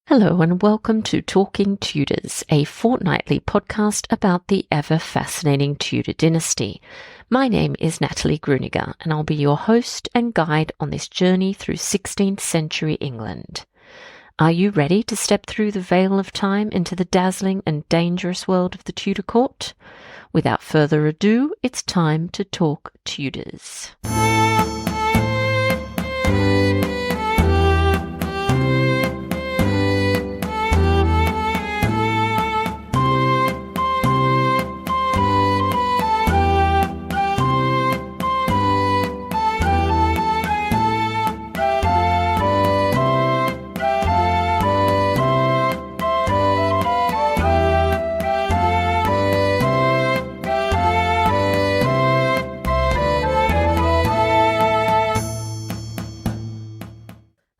Hello and welcome to Talking Tudors, a fortnightly podcast about the ever-fascinating Tudor dynasty. My name is Natalie Gruniger and I'll be your host and guide on this journey through 16th century England. Are you ready to step through the veil of time into the dazzling and dangerous world of the Tudor court? Without further ado, it's time to talk Tudors.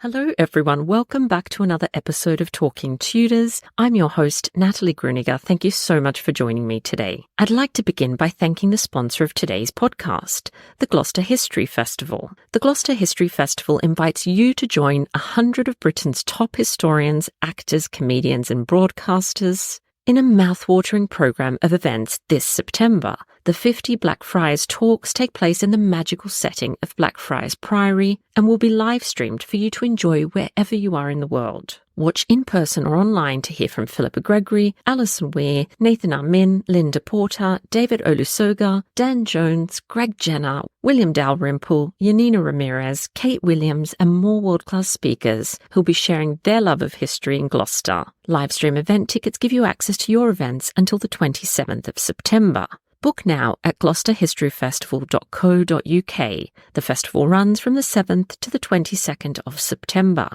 Hello everyone, welcome back to another episode of Talking Tudors. I'm your host, Natalie Gruniger. Thank you so much for joining me today. I'd like to begin by thanking the sponsor of today's podcast, the Gloucester History Festival. The Gloucester History Festival invites you to join 100 of Britain's top historians, actors, comedians and broadcasters in a mouth-watering programme of events this September. The 50 Blackfriars talks take place in the magical setting of Blackfriars Priory and will be live-streamed for you to enjoy wherever you are in the world. Watch in person or online to hear from Philippa Gregory, Alison Weir, Nathen Amin, Linda Porter, David Olusoga, Dan Jones, Greg Jenner, William Dalrymple, Yanina Ramirez, Kate Williams and more world-class speakers who'll be sharing their love of history in Gloucester. Livestream event tickets give you access to your events until the 27th of September. Book now at gloucesterhistoryfestival.co.uk. The festival runs from the 7th to the 22nd of September.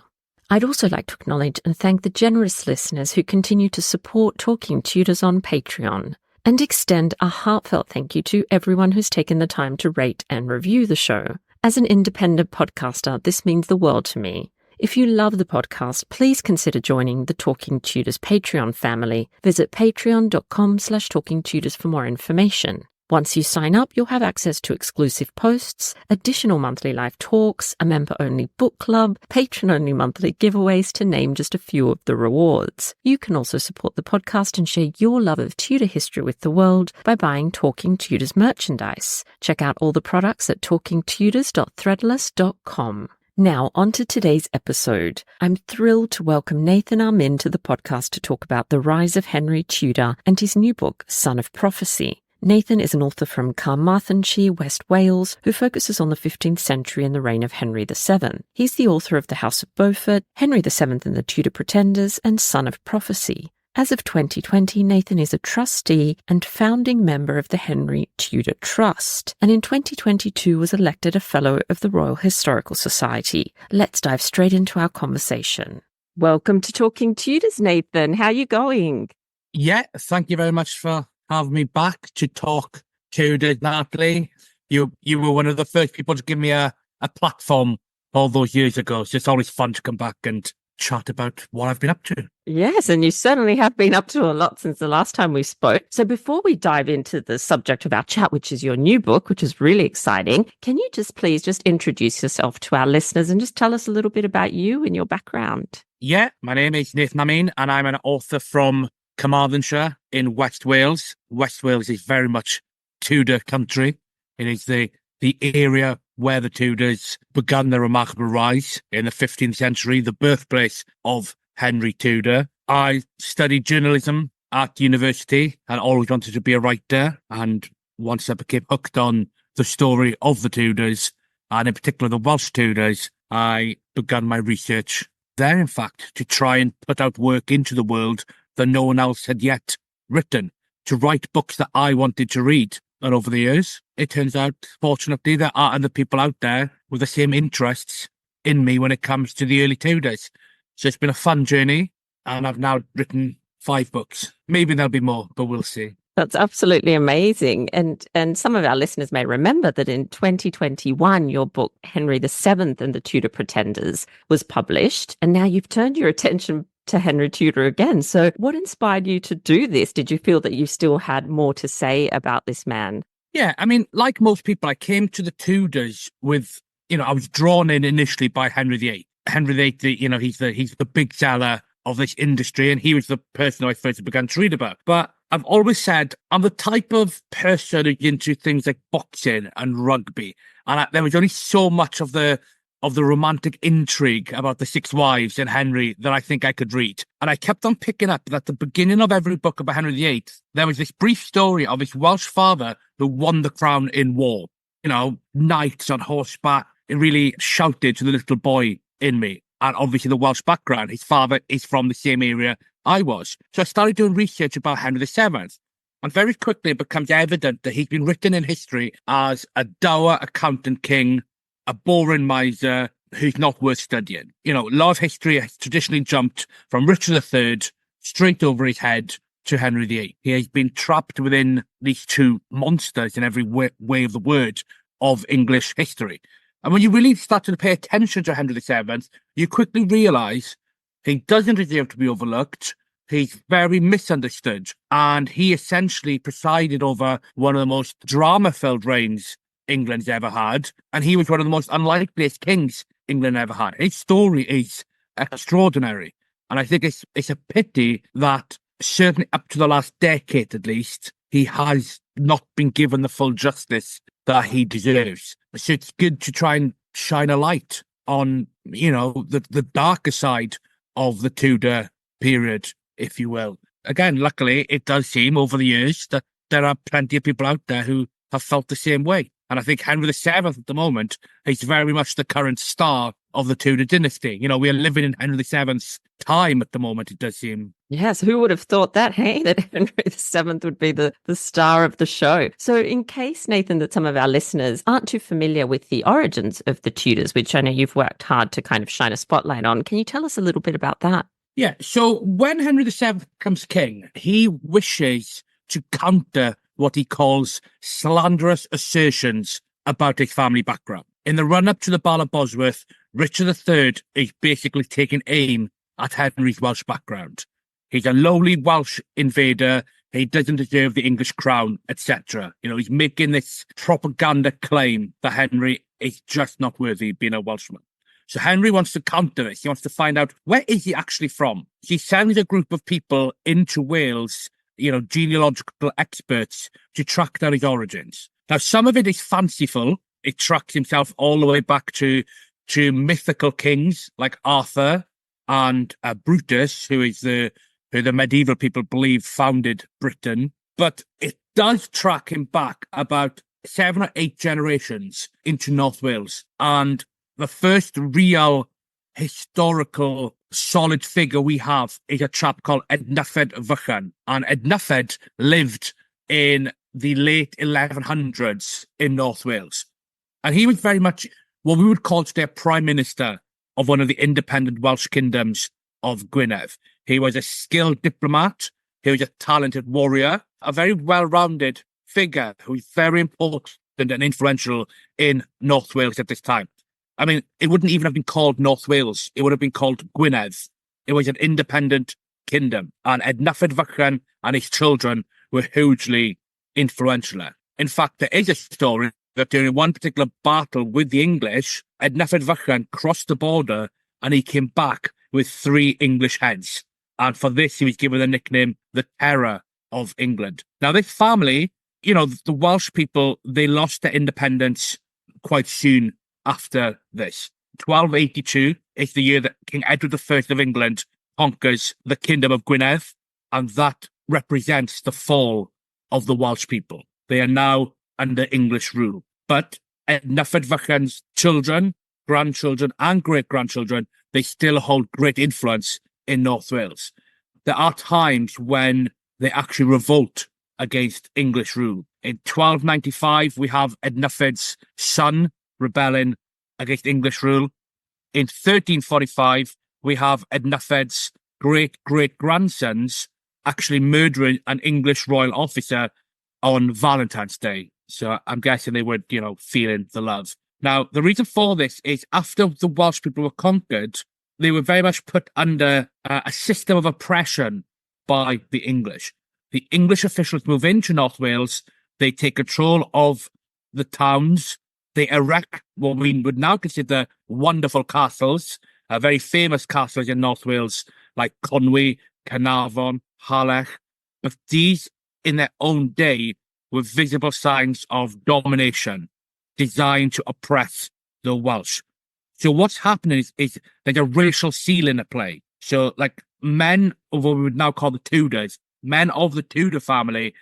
I'd also like to acknowledge and thank the generous listeners who continue to support Talking Tudors on Patreon, and extend a heartfelt thank you to everyone who's taken the time to rate and review the show. As an independent podcaster, this means the world to me. If you love the podcast, please consider joining the Talking Tudors Patreon family. Visit patreon.com/talkingtudors for more information. Once you sign up, you'll have access to exclusive posts, additional monthly live talks, a member-only book club, patron-only monthly giveaways, to name just a few of the rewards. You can also support the podcast and share your love of Tudor history with the world by buying Talking Tudors merchandise. Check out all the products at talkingtudors.threadless.com. Now, on to today's episode. I'm thrilled to welcome Nathen Amin to the podcast to talk about the rise of Henry Tudor and his new book, Son of Prophecy. Nathen is an author from Carmarthenshire, West Wales, who focuses on the 15th century and the reign of Henry VII. He's the author of The House of Beaufort, Henry VII and the Tudor Pretenders, and Son of Prophecy. As of 2020, Nathen is a trustee and founding member of the Henry Tudor Trust, and in 2022 was elected a Fellow of the Royal Historical Society. Let's dive straight into our conversation. Welcome to Talking Tudors, Nathen. How are you going? Yeah, thank you very much for having me back to talk Tudors, Natalie. You were one of the first people to give me a platform all those years ago, so it's always fun to come back and chat about what I've been up to. Yes, and you certainly have been up to a lot since the last time we spoke. So before we dive into the subject of our chat, which is your new book, which is really exciting, can you please introduce yourself to our listeners and just tell us a little bit about you and your background? Yeah, my name is Nathen Amin and I'm an author from Carmarthenshire in West Wales. West Wales is very much Tudor country. It is the area where the Tudors began their remarkable rise in the 15th century, the birthplace of Henry Tudor. I studied journalism at university and always wanted to be a writer. And once I became hooked on the story of the Tudors, and in particular the Welsh Tudors, I began my research there, in fact, to try and put out work into the world that no one else had yet written, to write books that I wanted to read. And over the years, it turns out, fortunately, there are other people out there with the same interests in me when it comes to the early Tudors. So it's been a fun journey, and I've now written 5 books. Maybe there'll be more, but we'll see. That's absolutely amazing. And some of our listeners may remember that in 2021, your book, Henry VII and the Tudor Pretenders, was published. And now you've turned your attention to Henry Tudor again. So what inspired you to do this? Did you feel that you still had more to say about this man? Yeah, I mean, like most people, I came to the Tudors with, I was drawn in initially by Henry VIII. Henry VIII, he's the big seller of this industry, and he was the person I first began to read about. But I've always said I'm the type of person who's into things like boxing and rugby, and there was only so much of the romantic intrigue about the six wives and Henry that I think I could read. And I kept on picking up that at the beginning of every book about Henry VIII, there was this brief story of his Welsh father who won the crown in war. You know, knights on horseback. It really shouted to the little boy in me. And obviously the Welsh background. His father is from the same area I was. So I started doing research about Henry VII. And very quickly it becomes evident that he's been written in history as a dour accountant king, a boring miser who's not worth studying. You know, a lot of history has traditionally jumped from Richard III straight over his head to Henry VIII. He has been trapped within these two monsters in every way of the word of English history. And when you really start to pay attention to Henry VII, you quickly realise he doesn't deserve to be overlooked. He's very misunderstood. And he essentially presided over one of the most drama-filled reigns England's ever had. And he was one of the most unlikeliest kings England ever had. His story is extraordinary. And I think it's a pity that certainly up to the last decade at least, he has not been given the full justice that he deserves. So it's good to try and shine a light on, you know, the darker side of the Tudor period, if you will. Again, luckily, it does seem over the years that there are plenty of people out there who have felt the same way. And I think Henry VII at the moment is very much the current star of the Tudor dynasty. You know, we are living in Henry VII's time at the moment, it does seem. Yes, who would have thought that, hey, that Henry VII would be the star of the show. So in case, Nathen, that some of our listeners aren't too familiar with the origins of the Tudors, which I know you've worked hard to kind of shine a spotlight on, can you tell us a little bit about that? Yeah, so when Henry VII becomes king, he wishes to counter what he calls slanderous assertions about his family background. In the run-up to the Battle of Bosworth, Richard III is basically taking aim at Henry's Welsh background. He's a lowly Welsh invader. He doesn't deserve the English crown, etc. You know, he's making this propaganda claim that Henry is just not worthy of being a Welshman. So Henry wants to counter this. He wants to find out, where is he actually from? He sends a group of people into Wales, you know, genealogical experts, to track down his origins. Now, some of it is fanciful. It tracks himself all the way back to mythical kings like Arthur and Brutus, who the medieval people believe founded Britain. But it does track him back about 7 or 8 generations into North Wales. And the first real historical solid figure we have is a chap called Nathen. And Nathen lived in the late 1100s in North Wales. And he was very much what we would call today a prime minister of one of the independent Welsh kingdoms of Gwynedd. He was a skilled diplomat. He was a talented warrior, a very well-rounded figure who was very important and influential in North Wales at this time. I mean, it wouldn't even have been called North Wales. It would have been called Gwynedd. It was an independent kingdom. And Nathen and his children were hugely influential. In fact, there is a story that during one particular battle with the English, Nathen crossed the border and he came back with 3 English heads. And for this, he was given the nickname the Terror of England. Now, this family, you know, the Welsh people, they lost their independence quite soon after this. 1282 is the year that King Edward I of England conquers the Kingdom of Gwynedd, and that represents the fall of the Welsh people. They are now under English rule. But Nathen's children, grandchildren, and great-grandchildren, they still hold great influence in North Wales. There are times when they actually revolt against English rule. In 1295, we have Nathen's son rebelling against English rule. In 1345, we have Nathen's great-great-grandsons actually murdering an English royal officer on Valentine's Day. So I'm guessing they were, you know, feeling the love. Now, the reason for this is after the Welsh people were conquered, they were very much put under a system of oppression by the English. The English officials move into North Wales. They take control of the towns. They erect what we would now consider wonderful castles, very famous castles in North Wales, like Conwy, Carnarvon, Harlech. But these, in their own day, were visible signs of domination designed to oppress the Welsh. So what's happening is there's a racial ceiling at play. So like men of what we would now call the Tudors, men of the Tudor family,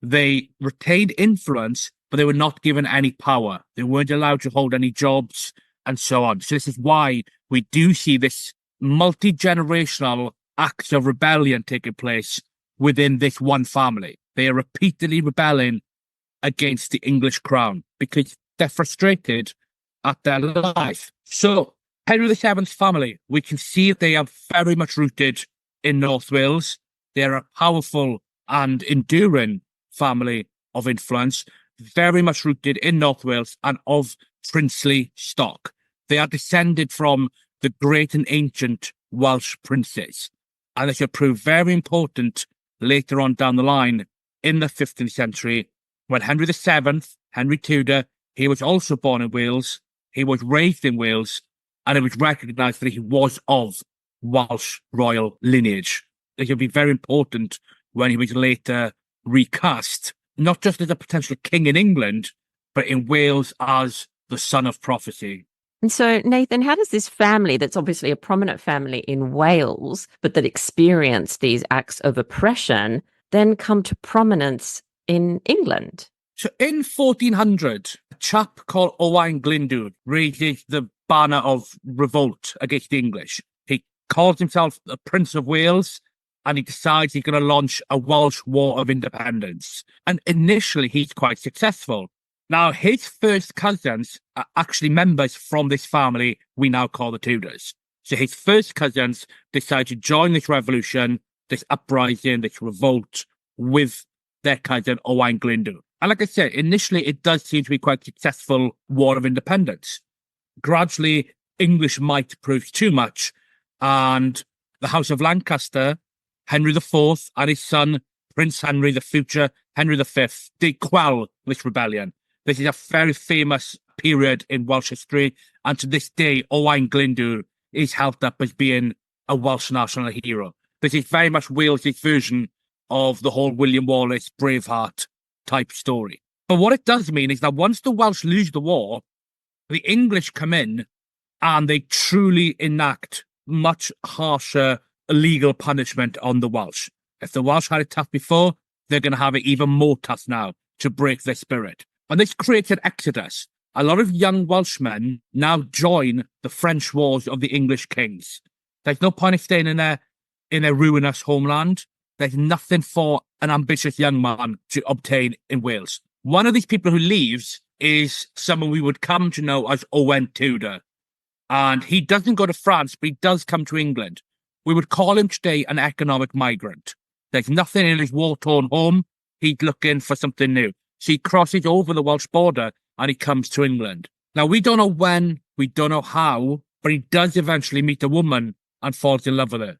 they retained influence, but they were not given any power. They weren't allowed to hold any jobs and so on. So this is why we do see this multi-generational acts of rebellion taking place within this one family. They are repeatedly rebelling against the English crown because they're frustrated at their life. So Henry VII's family, we can see that they are very much rooted in North Wales. They're a powerful and enduring family of influence, very much rooted in North Wales and of princely stock. They are descended from the great and ancient Welsh princes, and they should prove very important later on down the line in the 15th century when Henry VII, Henry Tudor, he was also born in Wales, he was raised in Wales, and it was recognised that he was of Welsh royal lineage. It would be very important when he was later recast, not just as a potential king in England, but in Wales as the son of prophecy. And so, Nathen, how does this family, that's obviously a prominent family in Wales, but that experienced these acts of oppression, then come to prominence in England? So in 1400, a chap called Owain Glyndwr raises the banner of revolt against the English. He calls himself the Prince of Wales, and he decides he's going to launch a Welsh War of Independence. And initially, he's quite successful. Now, his first cousins are actually members from this family we now call the Tudors. So his first cousins decide to join this revolution, this uprising, this revolt with their cousin Owain Glyndwr. And like I said, initially it does seem to be quite a successful war of independence. Gradually, English might prove too much, and the House of Lancaster, Henry IV, and his son, Prince Henry, the future Henry V, they quell this rebellion. This is a very famous period in Welsh history, and to this day, Owain Glyndwr is held up as being a Welsh national hero. This is very much Wales' version of the whole William Wallace, Braveheart type story. But what it does mean is that once the Welsh lose the war, the English come in and they truly enact much harsher legal punishment on the Welsh. If the Welsh had it tough before, they're going to have it even more tough now to break their spirit. And this creates an exodus. A lot of young Welshmen now join the French wars of the English kings. There's no point in staying in their ruinous homeland. There's nothing for an ambitious young man to obtain in Wales. One of these people who leaves is someone we would come to know as Owen Tudor. And he doesn't go to France, but he does come to England. We would call him today an economic migrant. There's nothing in his war-torn home. He's looking for something new. So he crosses over the Welsh border and he comes to England. Now, we don't know when, we don't know how, but he does eventually meet a woman and falls in love with her.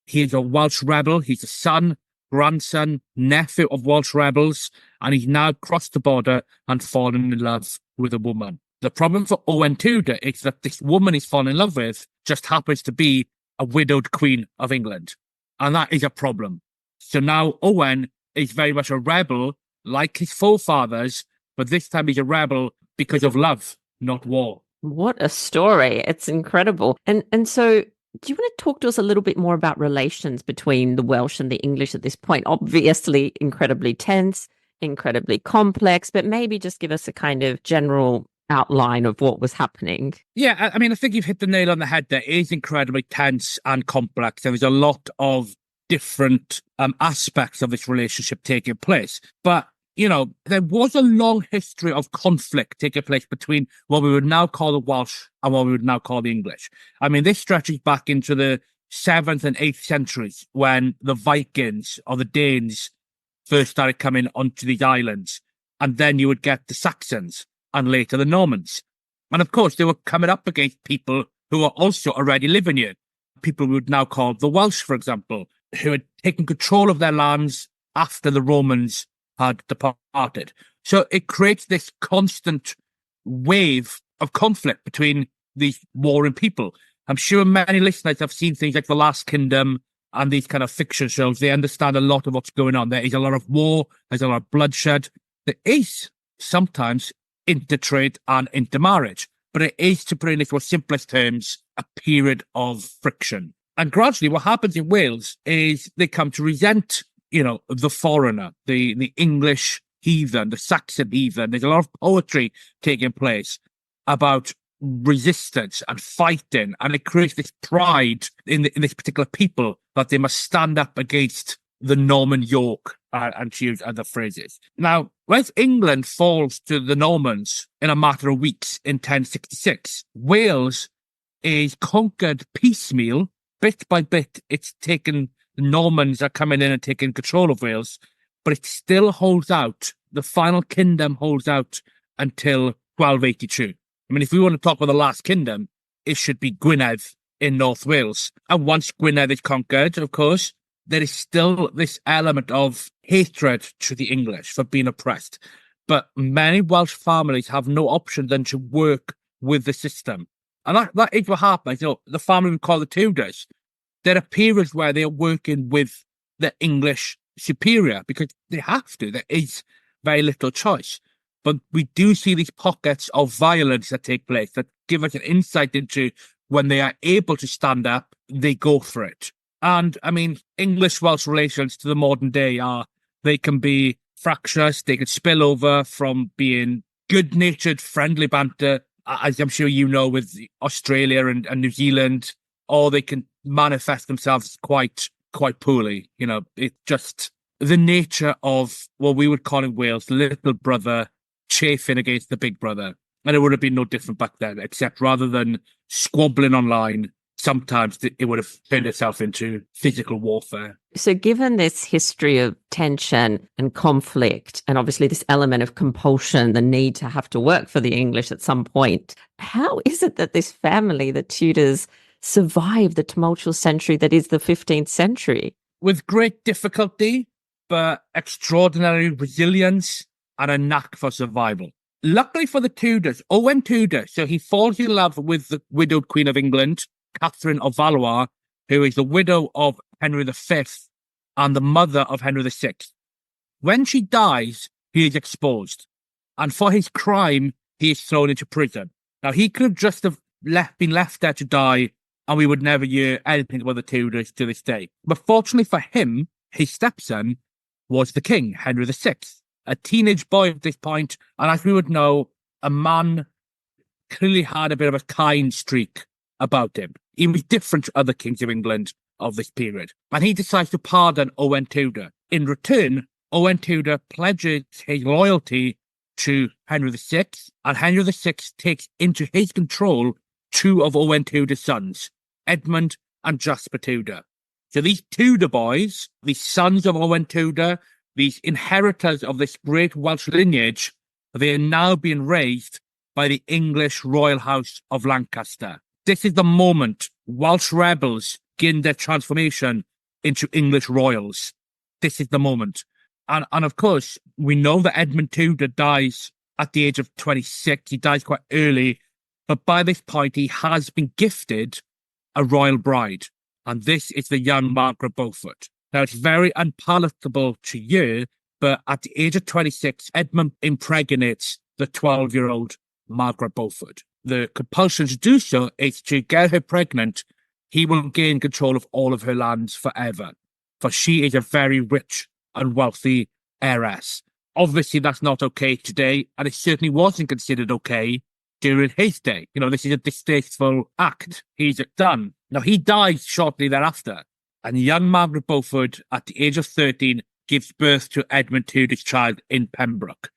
He is a Welsh rebel. He's a son, grandson, nephew of Welsh rebels, and he's now crossed the border and fallen in love with a woman. The problem for Owen Tudor is that this woman he's fallen in love with just happens to be a widowed queen of England. And that is a problem. So now Owen is very much a rebel, like his forefathers, but this time he's a rebel because of love, not war. What a story. It's incredible. And so do you want to talk to us a little bit more about relations between the Welsh and the English at this point? Obviously, incredibly tense, incredibly complex, but maybe just give us a kind of general outline of what was happening. Yeah, I mean, I think you've hit the nail on the head there. It is incredibly tense and complex. There is a lot of different aspects of this relationship taking place. But, you know, there was a long history of conflict taking place between what we would now call the Welsh and what we would now call the English. I mean, this stretches back into the 7th and 8th centuries when the Vikings or the Danes first started coming onto these islands. And then you would get the Saxons and later the Normans. And of course, they were coming up against people who were also already living here. People we would now call the Welsh, for example, who had taken control of their lands after the Romans had departed. So it creates this constant wave of conflict between these warring people. I'm sure many listeners have seen things like The Last Kingdom and these kind of fiction shows, they understand a lot of what's going on. There is a lot of war, there's a lot of bloodshed. There is sometimes intertrade and intermarriage, but it is, to put it in its most simplest terms, a period of friction. And gradually what happens in Wales is they come to resent, the foreigner, the English heathen, the Saxon heathen. There's a lot of poetry taking place about resistance and fighting, and it creates this pride in this particular people that they must stand up against the Norman yoke, and to use other phrases. Now, once England falls to the Normans in a matter of weeks in 1066, Wales is conquered piecemeal, bit by bit. It's taken, the Normans are coming in and taking control of Wales, but it still holds out. The final kingdom holds out until 1282. I mean, if we want to talk about the last kingdom, it should be Gwynedd in North Wales. And once Gwynedd is conquered, of course, there is still this element of hatred to the English for being oppressed. But many Welsh families have no option than to work with the system. And that is what happens. The family we call the Tudors, there are periods where they are working with the English superior because they have to. There is very little choice. But we do see these pockets of violence that take place that give us an insight into when they are able to stand up, they go for it. And, I mean, English-Welsh relations to the modern day they can be fractious, they can spill over from being good-natured, friendly banter, as I'm sure you know, with Australia and New Zealand, or they can manifest themselves quite poorly. It's just the nature of what we would call in Wales, the little brother chafing against the big brother. And it would have been no different back then, except rather than squabbling online, sometimes it would have turned itself into physical warfare. So given this history of tension and conflict, and obviously this element of compulsion, the need to have to work for the English at some point, how is it that this family, the Tudors, survived the tumultuous century that is the 15th century? With great difficulty, but extraordinary resilience and a knack for survival. Luckily for the Tudors, Owen Tudor, so he falls in love with the widowed Queen of England, Catherine of Valois, who is the widow of Henry V and the mother of Henry VI. When she dies, he is exposed, and for his crime, he is thrown into prison. Now, he could just have been left there to die, and we would never hear anything about the Tudors to this day. But fortunately for him, his stepson was the king, Henry VI, a teenage boy at this point, and as we would know, a man clearly had a bit of a kind streak about him. He was different to other kings of England of this period. And he decides to pardon Owen Tudor. In return, Owen Tudor pledges his loyalty to Henry VI, and Henry VI takes into his control two of Owen Tudor's sons, Edmund and Jasper Tudor. So these Tudor boys, these sons of Owen Tudor, these inheritors of this great Welsh lineage, they are now being raised by the English royal house of Lancaster. This is the moment Welsh rebels begin their transformation into English royals. This is the moment. And of course, we know that Edmund Tudor dies at the age of 26. He dies quite early. But by this point, he has been gifted a royal bride. And this is the young Margaret Beaufort. Now, it's very unpalatable to you, but at the age of 26, Edmund impregnates the 12-year-old Margaret Beaufort. The compulsion to do so is to get her pregnant. He will gain control of all of her lands forever, for she is a very rich and wealthy heiress. Obviously, that's not okay today, and it certainly wasn't considered okay during his day. This is a distasteful act he's done. Now, he dies shortly thereafter, and young Margaret Beaufort, at the age of 13, gives birth to Edmund Tudor's child in Pembroke.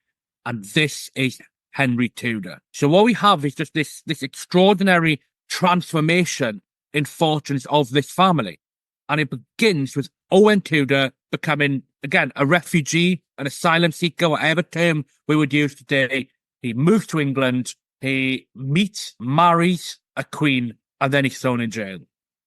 And this is Henry Tudor. So what we have is just this extraordinary transformation in fortunes of this family. And it begins with Owen Tudor becoming, again, a refugee, an asylum seeker, whatever term we would use today. He moves to England, he meets, marries a queen, and then he's thrown in jail.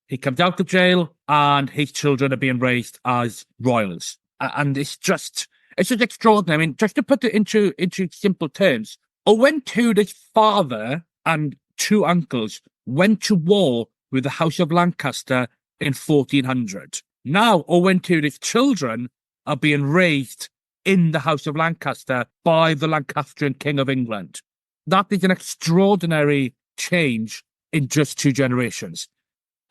He comes out of jail, and his children are being raised as royals. And it's just extraordinary. I mean, just to put it into simple terms, Owen Tudor's father and two uncles went to war with the House of Lancaster in 1400. Now, Owen Tudor's children are being raised in the House of Lancaster by the Lancastrian King of England. That is an extraordinary change in just 2 generations.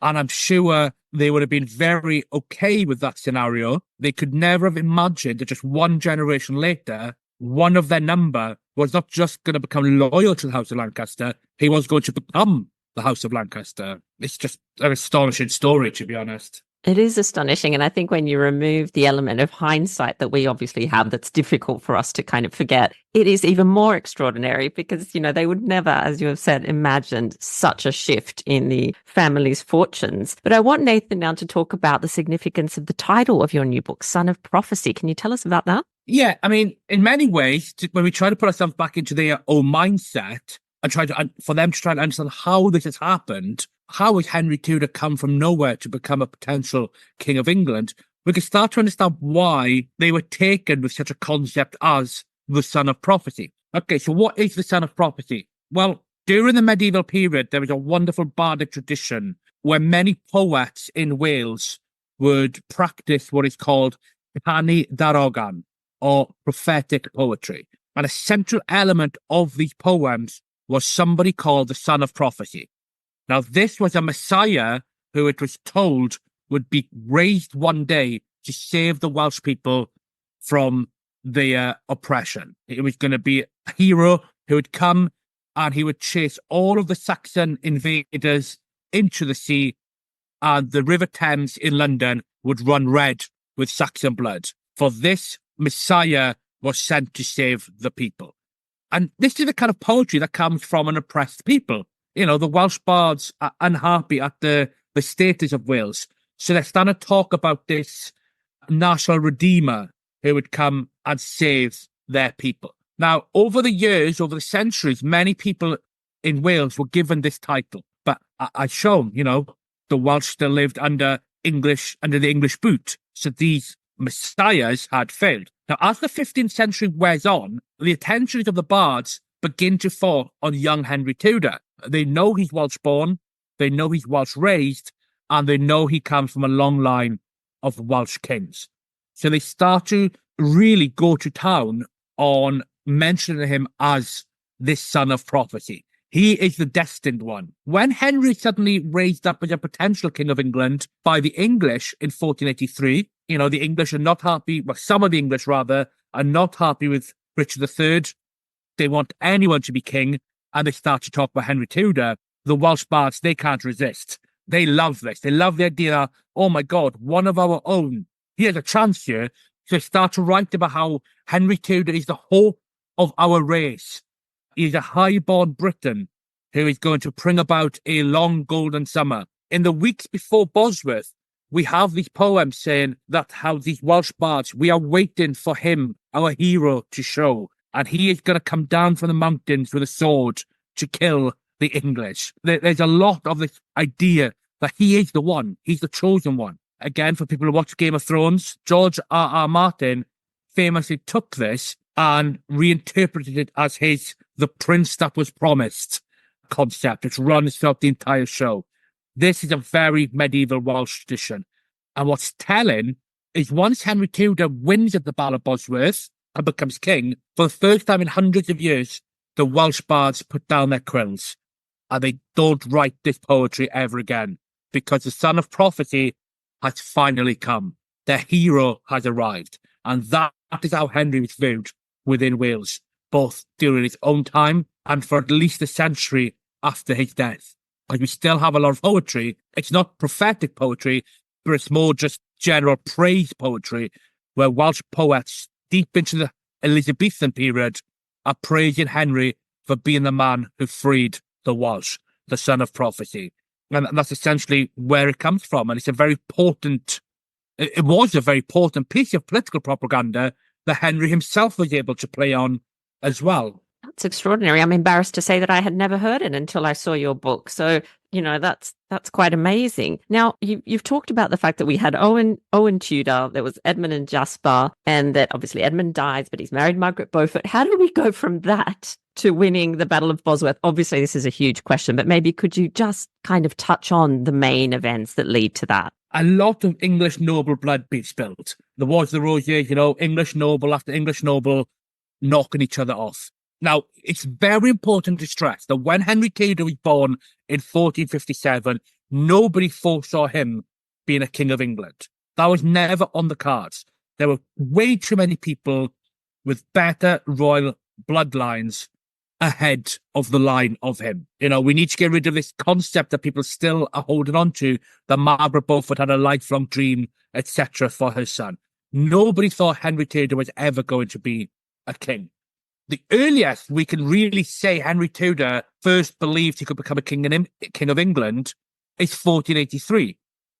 And I'm sure they would have been very okay with that scenario. They could never have imagined that just 1 generation later, one of their number was not just going to become loyal to the House of Lancaster, he was going to become the House of Lancaster. It's just an astonishing story, to be honest. It is astonishing. And I think when you remove the element of hindsight that we obviously have, that's difficult for us to kind of forget, it is even more extraordinary because, they would never, as you have said, imagined such a shift in the family's fortunes. But I want Nathen now to talk about the significance of the title of your new book, Son of Prophecy. Can you tell us about that? Yeah, I mean, in many ways, when we try to put ourselves back into their own mindset and for them to try to understand how this has happened, how has Henry Tudor come from nowhere to become a potential King of England, we can start to understand why they were taken with such a concept as the Son of Prophecy. Okay, so what is the Son of Prophecy? Well, during the medieval period, there was a wonderful bardic tradition where many poets in Wales would practice what is called canu darogan, or prophetic poetry. And a central element of these poems was somebody called the Son of Prophecy. Now, this was a Messiah who it was told would be raised one day to save the Welsh people from their oppression. It was going to be a hero who would come and he would chase all of the Saxon invaders into the sea, and the River Thames in London would run red with Saxon blood. For this, Messiah was sent to save the people. And this is the kind of poetry that comes from an oppressed people. The Welsh bards are unhappy at the status of Wales. So they're starting to talk about this national redeemer who would come and save their people. Now, over the years, over the centuries, many people in Wales were given this title. But as shown, the Welsh still lived under the English boot. So these messiahs had failed. Now, as the 15th century wears on, the attentions of the bards begin to fall on young Henry Tudor. They know he's Welsh born, they know he's Welsh raised, and they know he comes from a long line of Welsh kings. So they start to really go to town on mentioning him as this Son of Prophecy. He is the destined one. When Henry suddenly raised up as a potential King of England by the English in 1483, the English are not happy, well, some of the English rather, are not happy with Richard III. They want anyone to be king, and they start to talk about Henry Tudor. The Welsh bards, they can't resist. They love this. They love the idea that, oh my God, one of our own. He has a chance here. So they start to write about how Henry Tudor is the hope of our race. He's a high-born Briton who is going to bring about a long golden summer. In the weeks before Bosworth, we have these poems saying that how these Welsh bards, we are waiting for him, our hero, to show. And he is going to come down from the mountains with a sword to kill the English. There's a lot of this idea that he is the one. He's the chosen one. Again, for people who watch Game of Thrones, George R.R. Martin famously took this and reinterpreted it as the prince that was promised concept, which runs throughout the entire show. This is a very medieval Welsh tradition. And what's telling is once Henry Tudor wins at the Battle of Bosworth and becomes king, for the first time in hundreds of years, the Welsh bards put down their quills and they don't write this poetry ever again because the Son of Prophecy has finally come. Their hero has arrived. And that is how Henry was viewed within Wales, both during his own time and for at least a century after his death. Like, we still have a lot of poetry. It's not prophetic poetry, but it's more just general praise poetry, where Welsh poets deep into the Elizabethan period are praising Henry for being the man who freed the Welsh, the Son of Prophecy. And that's essentially where it comes from. And it's a very potent, it was a very potent piece of political propaganda that Henry himself was able to play on as well. That's extraordinary. I'm embarrassed to say that I had never heard it until I saw your book. So, that's quite amazing. Now, you've talked about the fact that we had Owen Tudor, there was Edmund and Jasper, and that obviously Edmund dies, but he's married Margaret Beaufort. How did we go from that to winning the Battle of Bosworth? Obviously, this is a huge question, but maybe could you just kind of touch on the main events that lead to that? a lot of English noble blood being spilled. There was the Rose Years, English noble after English noble knocking each other off. Now, it's very important to stress that when Henry Tudor was born in 1457, nobody foresaw him being a king of England. That was never on the cards. There were way too many people with better royal bloodlines ahead of the line of him. We need to get rid of this concept that people still are holding on to, that Margaret Beaufort had a lifelong dream, etc., for her son. Nobody thought Henry Tudor was ever going to be a king. The earliest we can really say Henry Tudor first believed he could become a king of England is 1483.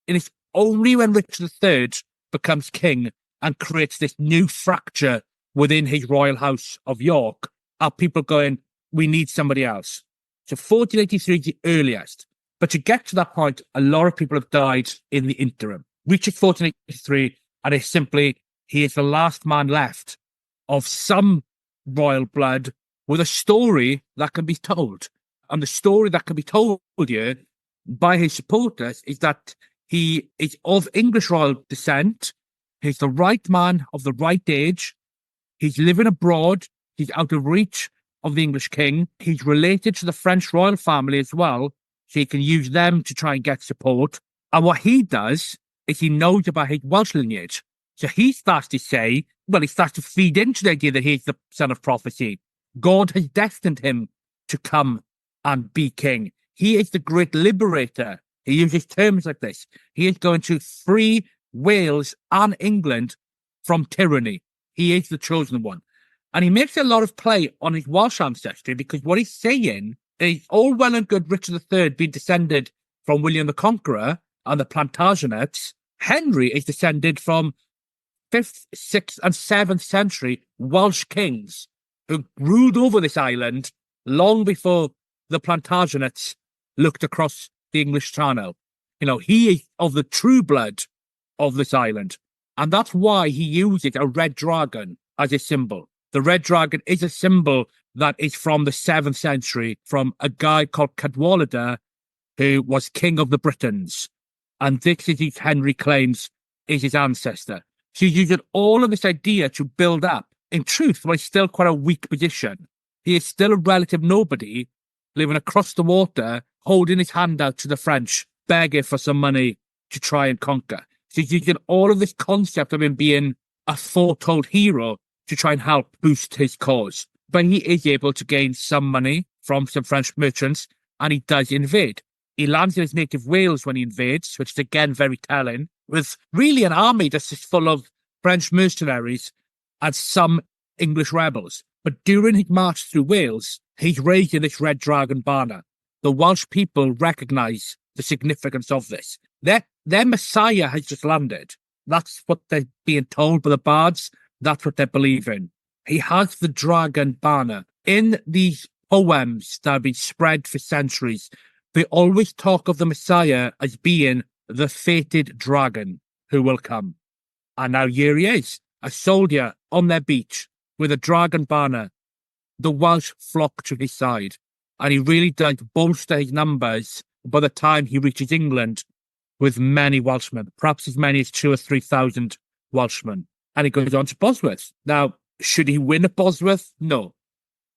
And it's only when Richard III becomes king and creates this new fracture within his royal house of York are people going, we need somebody else. So 1483 is the earliest. But to get to that point, a lot of people have died in the interim. Reaches 1483, and it's simply, he is the last man left of some royal blood with a story that can be told. And the story that can be told here by his supporters is that he is of English royal descent. He's the right man of the right age. He's living abroad. He's out of reach of the English king. He's related to the French royal family as well, so he can use them to try and get support. And what he does is he knows about his Welsh lineage. So he starts to say, he starts to feed into the idea that he's the son of prophecy. God has destined him to come and be king. He is the great liberator. He uses terms like this. He is going to free Wales and England from tyranny. He is the chosen one. And he makes a lot of play on his Welsh ancestry, because what he's saying is all well and good Richard III being descended from William the Conqueror and the Plantagenets. Henry is descended from 5th, 6th and 7th century Welsh kings who ruled over this island long before the Plantagenets looked across the English Channel. He is of the true blood of this island. And that's why he uses a red dragon as a symbol. The red dragon is a symbol that is from the 7th century, from a guy called Cadwallader, who was king of the Britons. And this is his Henry claims is his ancestor. So he's using all of this idea to build up. In truth, he's still quite a weak position. He is still a relative nobody living across the water, holding his hand out to the French, begging for some money to try and conquer. So he's using all of this concept of him being a foretold hero to try and help boost his cause. But he is able to gain some money from some French merchants, and he does invade. He lands in his native Wales when he invades, which is again very telling, with really an army that's just full of French mercenaries and some English rebels. But during his march through Wales, he's raising this red dragon banner. The Welsh people recognise the significance of this. Their Messiah has just landed. That's what they're being told by the bards. That's what they're believing. He has the dragon banner. In these poems that have been spread for centuries, they always talk of the Messiah as being the fated dragon who will come. And now here he is, a soldier on their beach with a dragon banner. The Welsh flock to his side. And he really does bolster his numbers by the time he reaches England with many Welshmen, perhaps as many as 2,000 or 3,000 Welshmen. And he goes on to Bosworth. Now, should he win at Bosworth? No.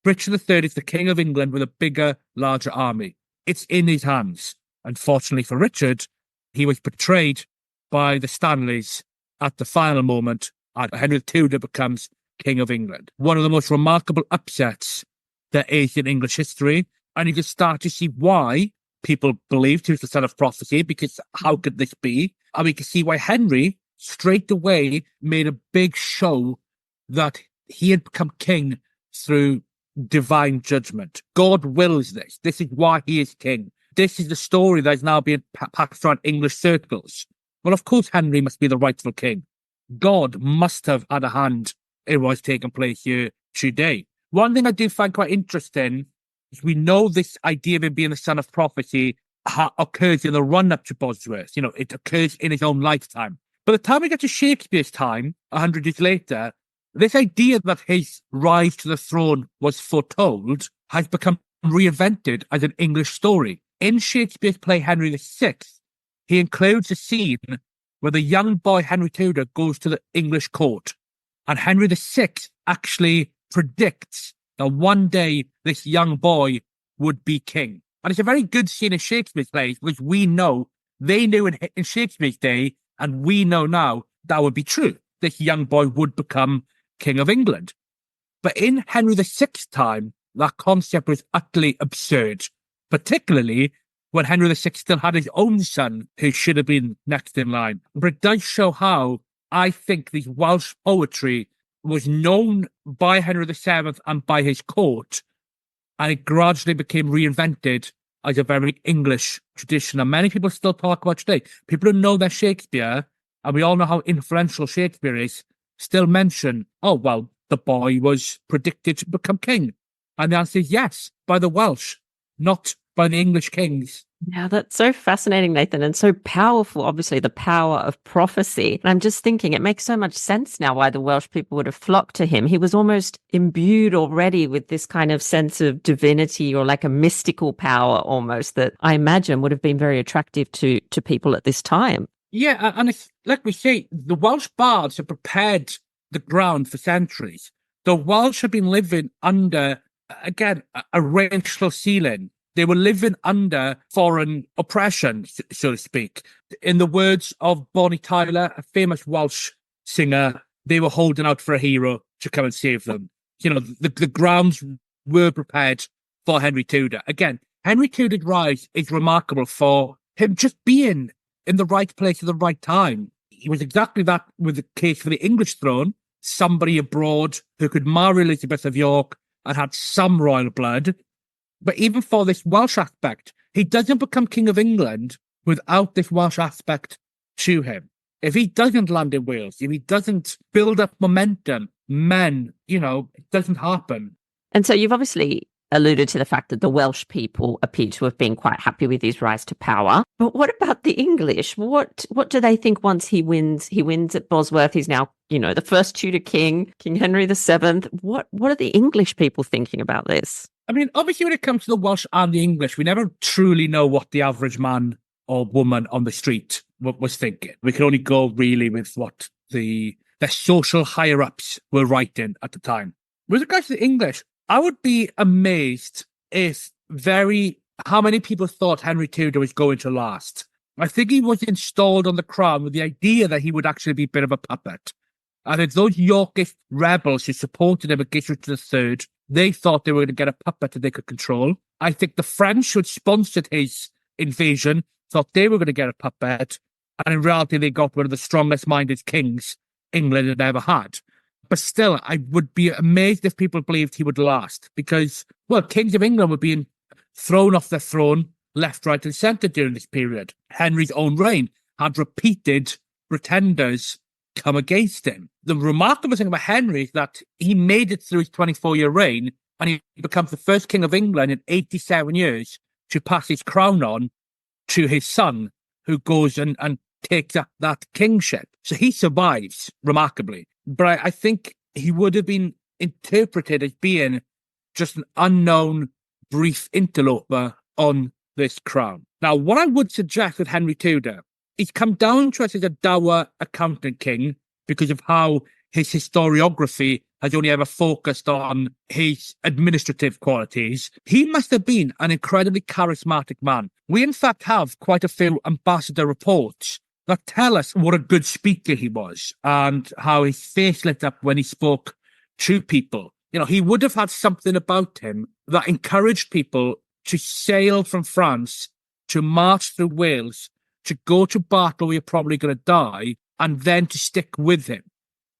Richard III is the king of England with a bigger, larger army. It's in his hands. Unfortunately for Richard, he was betrayed by the Stanleys at the final moment, and Henry Tudor becomes king of England. One of the most remarkable upsets there is in English history, and you can start to see why people believed he was the son of prophecy, because how could this be? And we can see why Henry straight away made a big show that he had become king through divine judgment. God wills this. This is why he is king. This is the story that is now being passed around English circles. Well, of course, Henry must be the rightful king. God must have had a hand in what's taking place here today. One thing I do find quite interesting is we know this idea of him being the son of prophecy occurs in the run-up to Bosworth. It occurs in his own lifetime. By the time we get to Shakespeare's time, 100 years later, this idea that his rise to the throne was foretold has become reinvented as an English story. In Shakespeare's play Henry VI, he includes a scene where the young boy Henry Tudor goes to the English court. And Henry VI actually predicts that one day this young boy would be king. And it's a very good scene in Shakespeare's plays, which we know they knew in Shakespeare's day, and we know now that would be true. This young boy would become King of England. But in Henry VI's time, that concept was utterly absurd, particularly when Henry VI still had his own son who should have been next in line. But it does show how I think the Welsh poetry was known by Henry VII and by his court, and it gradually became reinvented as a very English tradition. And many people still talk about today. People who know their Shakespeare, and we all know how influential Shakespeare is, still mention, oh, well, the boy was predicted to become king. And the answer is yes, by the Welsh, not by the English kings. Yeah, that's so fascinating, Nathan, and so powerful, obviously, the power of prophecy. And I'm just thinking it makes so much sense now why the Welsh people would have flocked to him. He was almost imbued already with this kind of sense of divinity, or like a mystical power almost, that I imagine would have been very attractive to people at this time. Yeah, and it's like we say, the Welsh bards have prepared the ground for centuries. The Welsh have been living under, again, a racial ceiling. They were living under foreign oppression, so to speak. In the words of Bonnie Tyler, a famous Welsh singer, they were holding out for a hero to come and save them. You know, the grounds were prepared for Henry Tudor. Again, Henry Tudor's rise is remarkable for him just being in the right place at the right time. He was exactly that with the case for the English throne, somebody abroad who could marry Elizabeth of York and had some royal blood. But even for this Welsh aspect, he doesn't become King of England without this Welsh aspect to him. If he doesn't land in Wales, if he doesn't build up momentum, it doesn't happen. And so you've obviously alluded to the fact that the Welsh people appear to have been quite happy with his rise to power. But what about the English? What do they think once he wins? He wins at Bosworth. He's now, the first Tudor king, King Henry VII. What are the English people thinking about this? I mean, obviously, when it comes to the Welsh and the English, we never truly know what the average man or woman on the street was thinking. We can only go really with what the social higher-ups were writing at the time. With regards to the English, I would be amazed how many people thought Henry Tudor was going to last. I think he was installed on the crown with the idea that he would actually be a bit of a puppet. And it's those Yorkist rebels who supported him against Richard III, they thought they were going to get a puppet that they could control. I think the French who had sponsored his invasion thought they were going to get a puppet. And in reality, they got one of the strongest-minded kings England had ever had. But still, I would be amazed if people believed he would last. Because, well, kings of England were being thrown off their throne left, right and centre during this period. Henry's own reign had repeated pretenders come against him. The remarkable thing about Henry is that he made it through his 24-year reign, and he becomes the first king of England in 87 years to pass his crown on to his son, who goes and takes up that kingship. So he survives remarkably. But I think he would have been interpreted as being just an unknown, brief interloper on this crown. Now, what I would suggest with Henry Tudor, he's come down to us as a dour accountant king because of how his historiography has only ever focused on his administrative qualities. He must have been an incredibly charismatic man. We, in fact, have quite a few ambassador reports that tell us what a good speaker he was and how his face lit up when he spoke to people. He would have had something about him that encouraged people to sail from France, to march through Wales, to go to battle where you're probably going to die, and then to stick with him.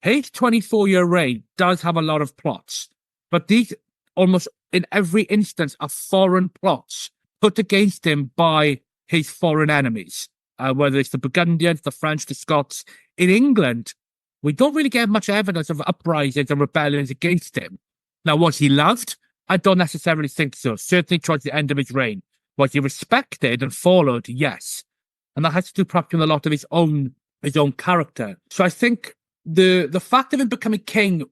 His 24-year reign does have a lot of plots, but these almost in every instance are foreign plots put against him by his foreign enemies, whether it's the Burgundians, the French, the Scots. In England, we don't really get much evidence of uprisings and rebellions against him. Now, was he loved? I don't necessarily think so. Certainly towards the end of his reign. Was he respected and followed? Yes. And that has to do perhaps with a lot of his own character. So I think the fact of him becoming king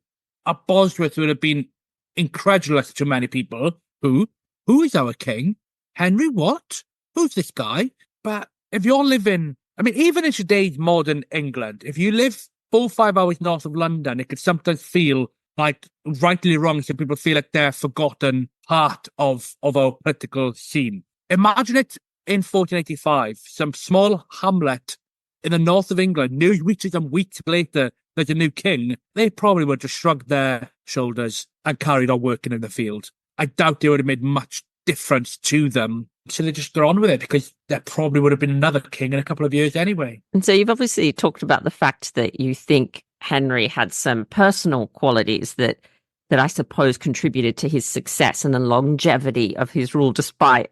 at Bosworth would have been incredulous to many people. Who is our king? Henry what? Who's this guy? But if you're living I mean, even in today's modern England, if you live 4 or 5 hours north of London, it could sometimes feel like, rightly or wrong, some people feel like they're a forgotten part of our political scene. Imagine it in 1485, some small hamlet in the north of England, news reaches them weeks later, there's a new king. They probably would just shrug their shoulders and carried on working in the field. I doubt they would have made much difference to them. So they just got on with it because there probably would have been another king in a couple of years anyway. And so you've obviously talked about the fact that you think Henry had some personal qualities that I suppose contributed to his success and the longevity of his rule, despite,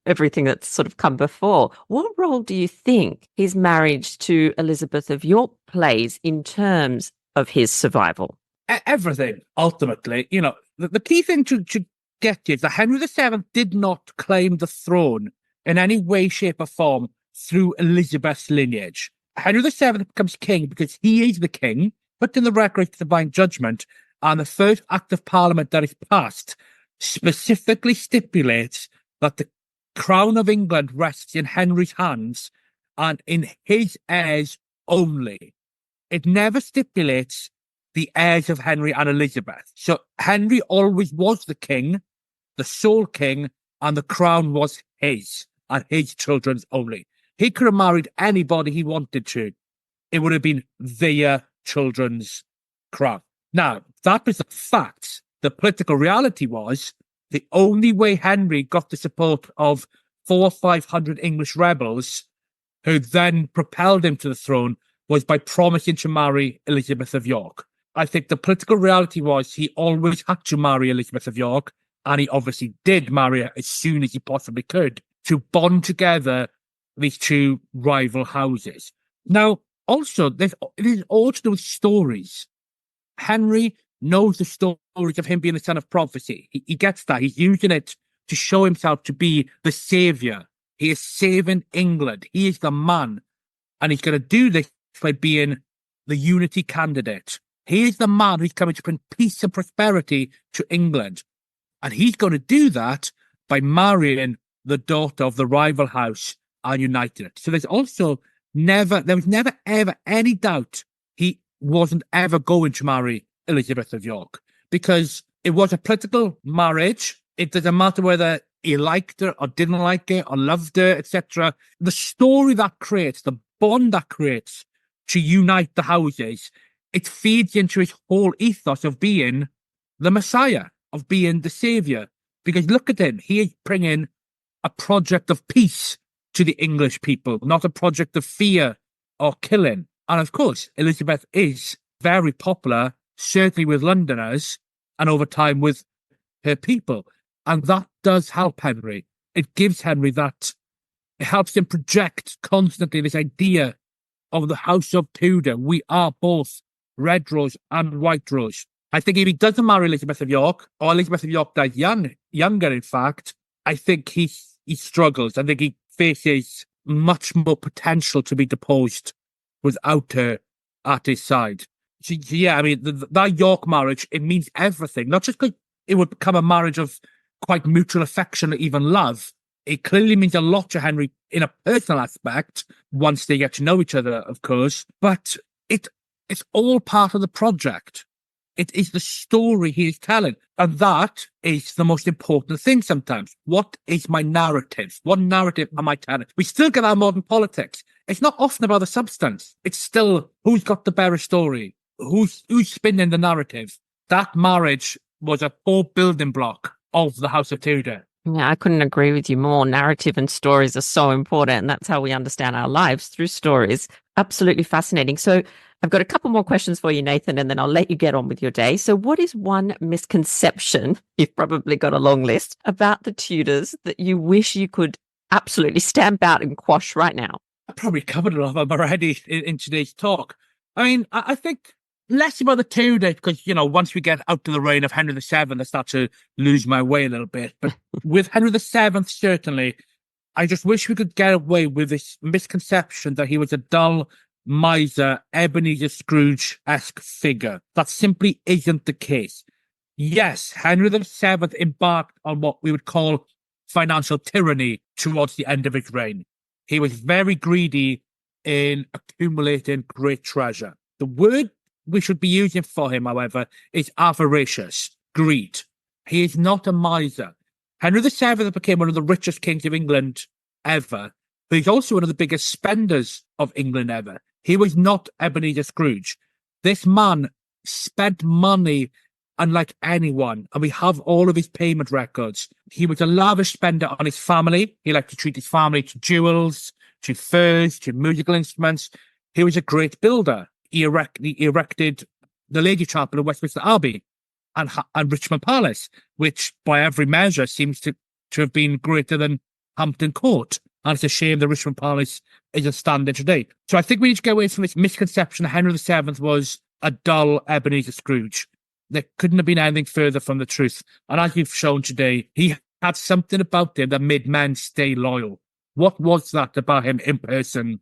everything that's sort of come before. What role do you think his marriage to Elizabeth of York plays in terms of his survival? Everything, ultimately. The key thing to get is that Henry VII did not claim the throne in any way, shape, or form through Elizabeth's lineage. Henry VII becomes king because he is the king, but in the record of divine judgment, and the first Act of Parliament that is passed specifically stipulates that the crown of England rests in Henry's hands and in his heirs only. It never stipulates the heirs of Henry and Elizabeth. So Henry always was the king, the sole king, and the crown was his and his children's only. He could have married anybody he wanted to. It would have been their children's crown. Now, that was the fact. The political reality was the only way Henry got the support of 400 or 500 English rebels who then propelled him to the throne was by promising to marry Elizabeth of York. I think the political reality was he always had to marry Elizabeth of York, and he obviously did marry her as soon as he possibly could to bond together these two rival houses. Now, also, there's all to do with stories. Henry knows the stories of him being the son of prophecy. He gets that. He's using it to show himself to be the savior. He is saving England. He is the man. And he's going to do this by being the unity candidate. He is the man who's coming to bring peace and prosperity to England. And he's going to do that by marrying the daughter of the rival house and uniting it. So there was never, ever any doubt he wasn't ever going to marry Elizabeth of York because it was a political marriage. It doesn't matter whether he liked her or didn't like her or loved her, etc. The story that creates, the bond that creates to unite the houses, it feeds into his whole ethos of being the Messiah, of being the savior. Because look at him, he is bringing a project of peace to the English people, not a project of fear or killing. And of course, Elizabeth is very popular, certainly with Londoners, and over time with her people. And that does help Henry. It gives Henry that, it helps him project constantly this idea of the House of Tudor. We are both Red Rose and White Rose. I think if he doesn't marry Elizabeth of York, or Elizabeth of York dies younger, in fact, I think he struggles. I think he faces much more potential to be deposed without her at his side. So, yeah, I mean, that York marriage, it means everything. Not just because it would become a marriage of quite mutual affection or even love. It clearly means a lot to Henry in a personal aspect, once they get to know each other, of course. But it's all part of the project. It is the story he is telling. And that is the most important thing sometimes. What is my narrative? What narrative am I telling? We still get our modern politics. It's not often about the substance. It's still who's got the better story, who's spinning the narrative. That marriage was a core building block of the House of Tudor. Yeah, I couldn't agree with you more. Narrative and stories are so important, and that's how we understand our lives, through stories. Absolutely fascinating. So I've got a couple more questions for you, Nathen, and then I'll let you get on with your day. So what is one misconception, you've probably got a long list, about the Tudors that you wish you could absolutely stamp out and quash right now? I probably covered a lot of them already in today's talk. I mean, I think less about the Tudors, because, once we get out to the reign of Henry VII, I start to lose my way a little bit. But with Henry VII, certainly, I just wish we could get away with this misconception that he was a dull, miser, Ebenezer Scrooge-esque figure. That simply isn't the case. Yes, Henry VII embarked on what we would call financial tyranny towards the end of his reign. He was very greedy in accumulating great treasure. The word we should be using for him, however, is avaricious, greed. He is not a miser. Henry VII became one of the richest kings of England ever, but he's also one of the biggest spenders of England ever. He was not Ebenezer Scrooge. This man spent money unlike anyone, and we have all of his payment records. He was a lavish spender on his family. He liked to treat his family to jewels, to furs, to musical instruments. He was a great builder. He erected the Lady Chapel of Westminster Abbey and Richmond Palace, which by every measure seems to have been greater than Hampton Court. And it's a shame the Richmond Palace isn't standing today. So I think we need to get away from this misconception that Henry VII was a dull Ebenezer Scrooge. There couldn't have been anything further from the truth. And as you've shown today, he had something about him that made men stay loyal. What was that about him in person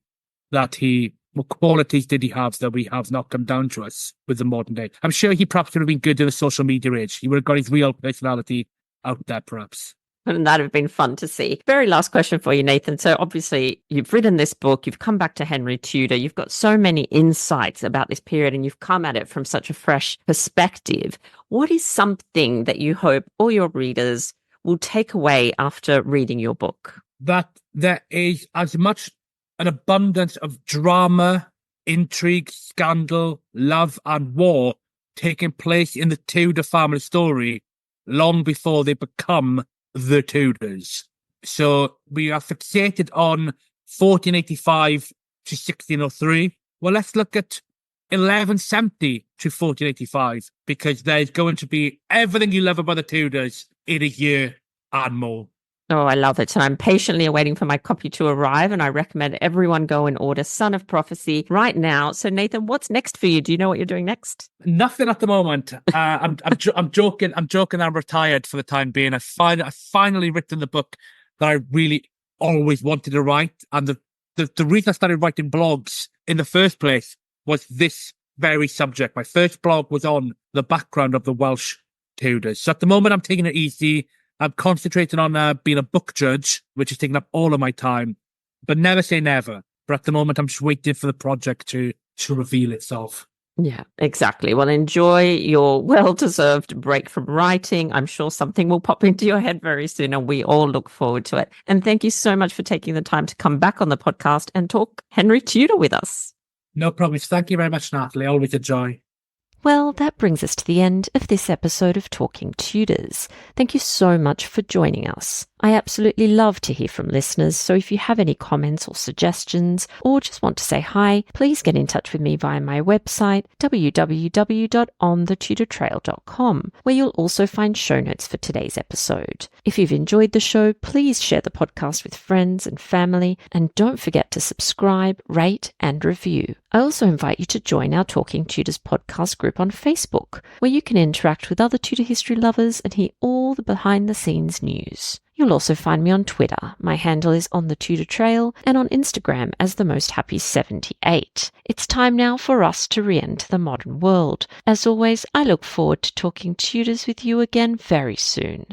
what qualities did he have that we have not come down to us with the modern day? I'm sure he perhaps would have been good in the social media age. He would have got his real personality out there, perhaps. And that'd have been fun to see. Very last question for you, Nathen. So obviously you've written this book, you've come back to Henry Tudor, you've got so many insights about this period and you've come at it from such a fresh perspective. What is something that you hope all your readers will take away after reading your book? That there is as much an abundance of drama, intrigue, scandal, love and war taking place in the Tudor family story long before they become the Tudors. So we are fixated on 1485 to 1603. Well, let's look at 1170 to 1485, because there's going to be everything you love about the Tudors in a year and more. Oh, I love it. And I'm patiently awaiting for my copy to arrive. And I recommend everyone go and order Son of Prophecy right now. So, Nathen, what's next for you? Do you know what you're doing next? Nothing at the moment. I'm joking. I'm joking. I'm retired for the time being. I finally written the book that I really always wanted to write. And the reason I started writing blogs in the first place was this very subject. My first blog was on the background of the Welsh Tudors. So at the moment, I'm taking it easy. I'm concentrating on being a book judge, which is taking up all of my time. But never say never. But at the moment, I'm just waiting for the project to reveal itself. Yeah, exactly. Well, enjoy your well-deserved break from writing. I'm sure something will pop into your head very soon, and we all look forward to it. And thank you so much for taking the time to come back on the podcast and talk Henry Tudor with us. No problem. Thank you very much, Natalie. Always a joy. Well, that brings us to the end of this episode of Talking Tudors. Thank you so much for joining us. I absolutely love to hear from listeners, so if you have any comments or suggestions, or just want to say hi, please get in touch with me via my website, www.onthetudortrail.com, where you'll also find show notes for today's episode. If you've enjoyed the show, please share the podcast with friends and family, and don't forget to subscribe, rate, and review. I also invite you to join our Talking Tudors podcast group on Facebook, where you can interact with other Tudor history lovers and hear all the behind-the-scenes news. You'll also find me on Twitter. My handle is On The Tudor Trail, and on Instagram as The Most Happy 78. It's time now for us to re-enter the modern world. As always, I look forward to talking Tudors with you again very soon.